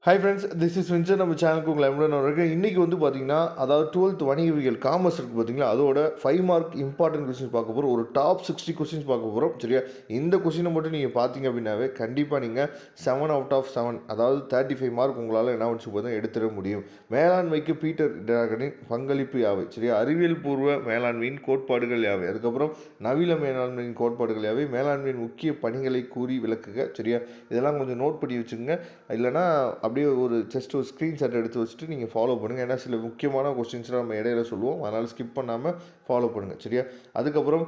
Hi friends, this is Windsor. நம்ம சேனலுக்கு உங்களை எவ்வளோ இருக்கேன். இன்றைக்கி வந்து பார்த்தீங்கன்னா, அதாவது 12th வணிகவியல் காமர்ஸ் இருக்குது பார்த்தீங்களா, அதோட 5 மார்க் இம்பார்ட்டன்ட் கொஸ்டின்ஸ் பார்க்க போகிறோம். ஒரு டாப் 60 கொஸ்டின்ஸ் பார்க்க போகிறோம். சரியா, இந்த கொஸ்டினை மட்டும் நீங்கள் பார்த்தீங்க அப்படின்னாவே கண்டிப்பாக நீங்கள் 7 அவுட் ஆஃப் 7, அதாவது 35 மார்க் உங்களால் என்ன வச்சு பார்த்தா எடுத்துட முடியும். மேலாண்மைக்கு பீட்டர் டிராகனின் பங்களிப்பு யாவை? சரியா, அறிவியல் பூர்வ மேலாண்மையின் கோட்பாடுகள் யாவை? அதுக்கப்புறம் நவீன மேலாண்மையின் கோட்பாடுகள் யாவை? மேலாண்மையின் முக்கிய பணிகளை கூறி விளக்குக. சரியா, இதெல்லாம் கொஞ்சம் நோட் பண்ணி வச்சுக்கோங்க. இல்லைனா அப்படியே ஒரு ஜஸ்ட் ஒரு ஸ்க்ரீன்ஷாட் எடுத்து வச்சுட்டு நீங்கள் ஃபாலோ பண்ணுங்கள். ஏன்னா சில முக்கியமான கொஸ்டின்ஸ்லாம் நம்ம இடையில சொல்லுவோம், அதனால் ஸ்கிப் பண்ணாமல் ஃபாலோ பண்ணுங்கள். சரியா, அதுக்கப்புறம்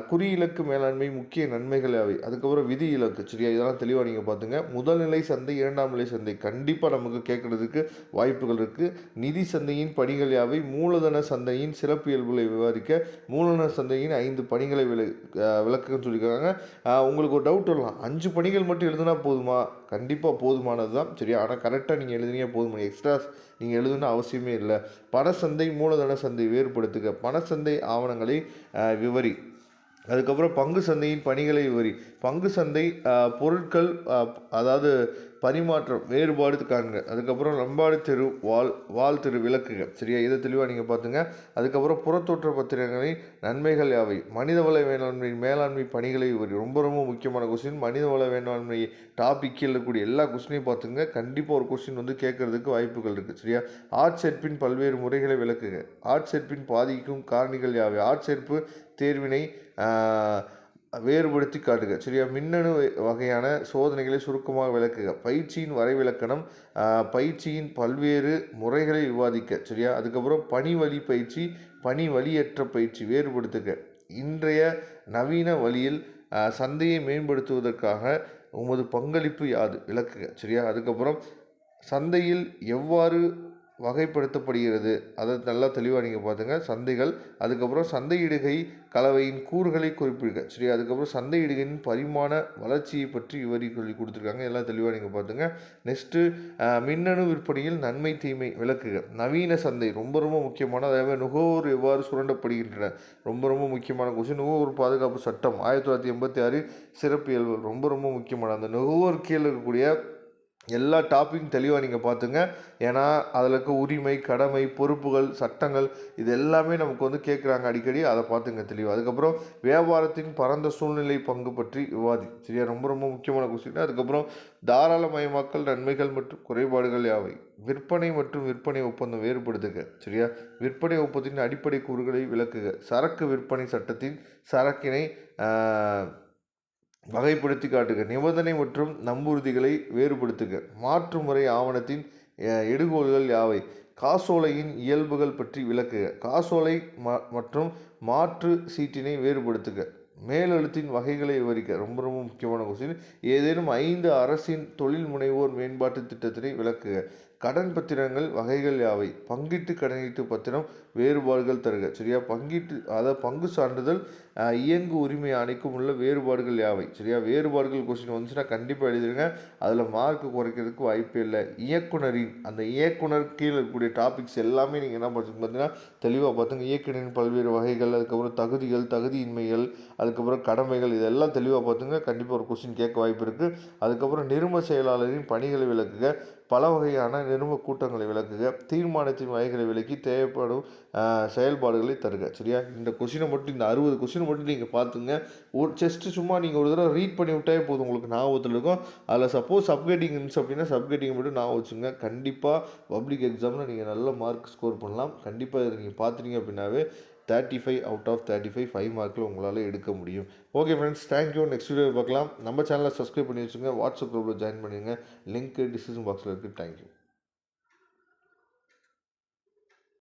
குறி இலக்கு மேலாண்மை முக்கிய நன்மைகள் யாவை? அதுக்கப்புறம் விதி இலக்கு. சரியா, இதெல்லாம் தெளிவாக நீங்கள் பார்த்துங்க. முதல் நிலை சந்தை, இரண்டாம் நிலை சந்தை கண்டிப்பாக நமக்கு கேட்குறதுக்கு வாய்ப்புகள் இருக்குது. நிதி சந்தையின் பணிகள் யாவை? மூலதன சந்தையின் சிறப்பு இயல்புகளை விவாதிக்க மூலதன சந்தையின் 5 பணிகளை விளக்குன்னு சொல்லியிருக்காங்க. உங்களுக்கு ஒரு டவுட் வரலாம், 5 பணிகள் மட்டும் எழுதுனா போதுமா? கண்டிப்பாக போதுமானது தான். சரியா, ஆனால் கரெக்டாக நீங்கள் எழுதுனீங்க போதும், எக்ஸ்ட்ரா நீங்கள் எழுதுன அவசியமே இல்லை. பணசந்தை மூலதன சந்தை வேறுபடுத்துக, பணசந்தை ஆவணங்களை விவரி. அதுக்கப்புறம் பங்கு சந்தையின் பணிகளை விவரி. பங்கு சந்தை பொருட்கள், அதாவது பரிமாற்றம் வேறுபாடு காண்க. அதுக்கப்புறம் லம்பாடு தெரு வால் தெரு விளக்குக. சரியா, இதை தெளிவாக நீங்கள் பார்த்துங்க. அதுக்கப்புறம் புறத்தோற்ற பத்திரங்களின் நன்மைகள் யாவை? மனிதவள மேலாண்மை பணிகளை விவரி. ரொம்ப ரொம்ப முக்கியமான கொஸ்டின். மனிதவள மேலாண்மை டாபிக் இருக்கக்கூடிய எல்லா கொஸ்டினையும் பார்த்துங்க. கண்டிப்பாக ஒரு கொஸ்டின் வந்து கேட்கறதுக்கு வாய்ப்புகள் இருக்குது. சரியா, ஆட்சேர்ப்பின் பல்வேறு முறைகளை விளக்குக. ஆட்சேர்ப்பின் பாதிக்கும் காரணிகள் யாவை? ஆட்சேர்ப்பு தேர்வினை வேறுபடுத்தி காட்டுக. சரியா, மின்னணு வகையான சோதனைகளை சுருக்கமாக விளக்குக. பயிற்சியின் வரைவிலக்கணம், பயிற்சியின் பல்வேறு முறைகளை விவாதிக்க. சரியா, அதுக்கப்புறம் பணி வழி பயிற்சி, பணி வழியற்ற பயிற்சி வேறுபடுத்துக. இன்றைய நவீன வழியில் சந்தையை மேம்படுத்துவதற்காக உமது பங்களிப்பு யாது? விளக்குக. சரியா, அதுக்கப்புறம் சந்தையில் எவ்வாறு வகைப்படுத்தப்படுகிறது, அதை நல்லா தெளிவாக நீங்கள் பார்த்துங்க. சந்தைகள், அதுக்கப்புறம் சந்தையிடுகை கலவையின் கூறுகளை குறிப்பிடுங்க. சரி, அதுக்கப்புறம் சந்தையிடுகையின் பரிமாண வளர்ச்சியை பற்றி விவரி சொல்லி கொடுத்துருக்காங்க. எல்லாம் தெளிவாக நீங்கள் பார்த்துங்க. நெக்ஸ்ட்டு மின்னணு விற்பனையில் நன்மை தீமை விளக்குக. நவீன சந்தை ரொம்ப ரொம்ப முக்கியமான, அதாவது நுகர்வோர் எவ்வாறு சுரண்டப்படுகின்றன, ரொம்ப ரொம்ப முக்கியமான கொஸ்டின். நுகர்வோர் பாதுகாப்பு சட்டம் 1986 சிறப்பு இயல்பு ரொம்ப ரொம்ப முக்கியமான, அந்த நுகர்வோர் கீழே இருக்கக்கூடிய எல்லா டாப்பிக்கும் தெளிவாக நீங்கள் பார்த்துங்க. ஏன்னா அதில் இருக்க உரிமை, கடமை, பொறுப்புகள், சட்டங்கள் இது எல்லாமே நமக்கு வந்து கேட்குறாங்க அடிக்கடி, அதை பார்த்துங்க தெளிவாக. அதுக்கப்புறம் வியாபாரத்தின் பரந்த சூழ்நிலை பங்கு பற்றி விவாதி. சரியா, ரொம்ப ரொம்ப முக்கியமான கொஸ்டின். அதுக்கப்புறம் தாராளமயமாக்கல் நன்மைகள் மற்றும் குறைபாடுகள் யாவை? விற்பனை மற்றும் விற்பனை ஒப்பந்தம் வேறுபடுத்துக. சரியா, விற்பனை ஒப்பந்தத்தின் அடிப்படை கூறுகளை விளக்குக. சரக்கு விற்பனை சட்டத்தின் சரக்கினை வகைப்படுத்தி காட்டுக. நிபந்தனை மற்றும் நம்புறுதிகளை வேறுபடுத்துக. மாற்று முறை ஆவணத்தின் எடுகோள்கள் யாவை? காசோலையின் இயல்புகள் பற்றி விளக்குக. காசோலை மற்றும் மாற்று சீட்டினை வேறுபடுத்துக. மேலெழுத்தின் வகைகளை விவரிக்க. ரொம்ப ரொம்ப முக்கியமான கொஸ்டின். ஏதேனும் 5 அரசின் தொழில் முனைவோர் மேம்பாட்டு திட்டத்தினை விளக்குக. கடன் பத்திரங்கள் வகைகள் யாவை? பங்கீட்டு கடனீட்டு பத்திரம் வேறுபாடுகள் தருக. சரியா, பங்கீட்டு அதாவது பங்கு சான்றிதழ் இயங்கு உரிமை ஆணைக்கும் உள்ள வேறுபாடுகள் யாவை? சரியா, வேறுபாடுகள் கொஸ்டின் வந்துச்சுன்னா கண்டிப்பாக எழுதிடுங்க, அதில் மார்க் குறைக்கிறதுக்கு வாய்ப்பே இல்லை. இயக்குனரின், அந்த இயக்குனர் கீழே இருக்கக்கூடிய டாபிக்ஸ் எல்லாமே நீங்கள் என்ன பண்ணுறது பார்த்தீங்கன்னா தெளிவாக பார்த்துங்க. இயக்குனரின் பல்வேறு வகைகள், அதுக்கப்புறம் தகுதிகள், தகுதியின்மைகள், அதுக்கப்புறம் கடமைகள், இதெல்லாம் தெளிவாக பார்த்துங்க. கண்டிப்பாக ஒரு கொஸ்டின் கேட்க வாய்ப்பு இருக்குது. அதுக்கப்புறம் நிறுவ செயலாளரின் பணிகளை விளக்குக. பல வகையான நிறுவ கூட்டங்களை விளக்குக. தீர்மானத்தின் வகைகளை விளக்கி தேவைப்படும் செயல்பாடுகளை தருக. சரியா, இந்த கொஸ்டினை மட்டும், இந்த 60 கொஸ்டின் மட்டும் நீங்கள் பார்த்துங்க. ஒரு செஸ்ட்டு சும்மா நீங்கள் ஒரு தடவை ரீட் பண்ணி விட்டாவே போதும், உங்களுக்கு ஞாபகத்தில் இருக்கும். அதில் சப்போஸ் சப்கேட்டிங் இருந்துச்சு அப்படின்னா சப்கேட்டிங் மட்டும் ஞாபகம் வச்சுங்க. கண்டிப்பாக பப்ளிக் எக்ஸாமில் நீங்கள் நல்ல மார்க் ஸ்கோர் பண்ணலாம். கண்டிப்பாக இதை நீங்கள் பார்த்துட்டீங்க அப்படின்னாவே 35 அவுட் ஆஃப் 35 5 மார்க்கில் உங்களால் எடுக்க முடியும். Okay friends, thank you. Next video பார்க்கலாம். நம்ம சேனலை சப்ஸ்கிரைப் பண்ணி வச்சுங்க. வாட்ஸ்அப் குரூப்பில் ஜாயின் பண்ணுங்கள். லிங்க் டிஸ்கிரிப்ஷன் பாக்ஸில் இருக்குது. தேங்க்யூ.